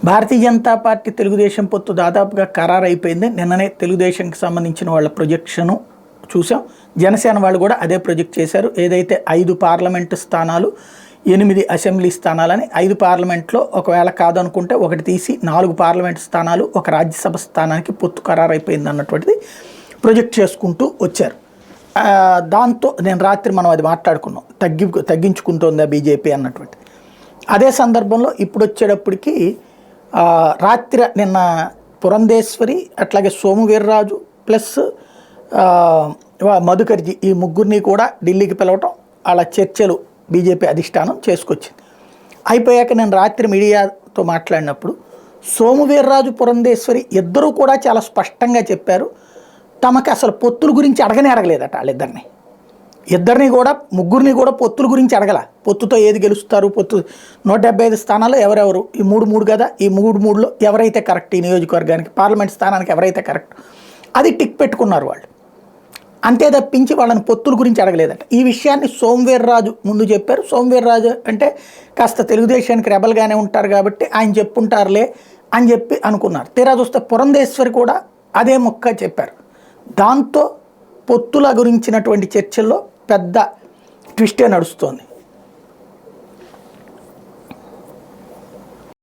Bharatiya Janata party Telugu Desam పొత్తు దాదాపుగా ఖరారైపోయింది. నిన్ననే తెలుగుదేశంకి సంబంధించిన వాళ్ళ ప్రొజెక్షను చూసాం. జనసేన వాళ్ళు కూడా అదే ప్రొజెక్ట్ చేశారు. ఏదైతే 5 పార్లమెంటు స్థానాలు 8 అసెంబ్లీ స్థానాలని, 5 పార్లమెంట్లో ఒకవేళ కాదనుకుంటే ఒకటి తీసి 4 పార్లమెంటు స్థానాలు, ఒక రాజ్యసభ స్థానానికి పొత్తు ఖరారైపోయింది అన్నటువంటిది ప్రొజెక్ట్ చేసుకుంటూ వచ్చారు. దాంతో నేను రాత్రి మనం అది మాట్లాడుకున్నాం, తగ్గించుకుంటోందా బీజేపీ అన్నటువంటి. అదే సందర్భంలో ఇప్పుడు వచ్చేటప్పటికి రాత్రి నిన్న పురంధేశ్వరి, అట్లాగే సోము వీర్రాజు ప్లస్ మధుకర్జీ, ఈ ముగ్గురిని కూడా ఢిల్లీకి పిలవటం, అలా చర్చలు బీజేపీ అధిష్టానం చేసుకొచ్చింది. అయిపోయాక నేను రాత్రి మీడియాతో మాట్లాడినప్పుడు సోము వీర్రాజు, పురంధేశ్వరి ఇద్దరూ కూడా చాలా స్పష్టంగా చెప్పారు, తమకు అసలు పొత్తుల గురించి అడగలేదట. వాళ్ళిద్దరిని, ముగ్గురిని కూడా పొత్తుల గురించి అడగల. పొత్తుతో ఏది గెలుస్తారు, పొత్తు 175 స్థానాల్లో ఎవరెవరు, ఈ 3 కదా, ఈ 3లో ఎవరైతే కరెక్ట్, ఈ నియోజకవర్గానికి పార్లమెంట్ స్థానానికి ఎవరైతే కరెక్ట్, అది టిక్ పెట్టుకున్నారు వాళ్ళు. అంతే తప్పించి వాళ్ళని పొత్తుల గురించి అడగలేదట. ఈ విషయాన్ని సోము వీర్రాజు ముందు చెప్పారు. సోము వీర్రాజు అంటే కాస్త తెలుగుదేశానికి రెబల్గానే ఉంటారు కాబట్టి ఆయన చెప్పుంటారులే అని చెప్పి అనుకున్నారు. తీరా చూస్తే పురంధేశ్వరి కూడా అదే మొక్క చెప్పారు. దాంతో పొత్తుల గురించినటువంటి చర్చల్లో పెద్ద ట్విస్టే నడుస్తోంది.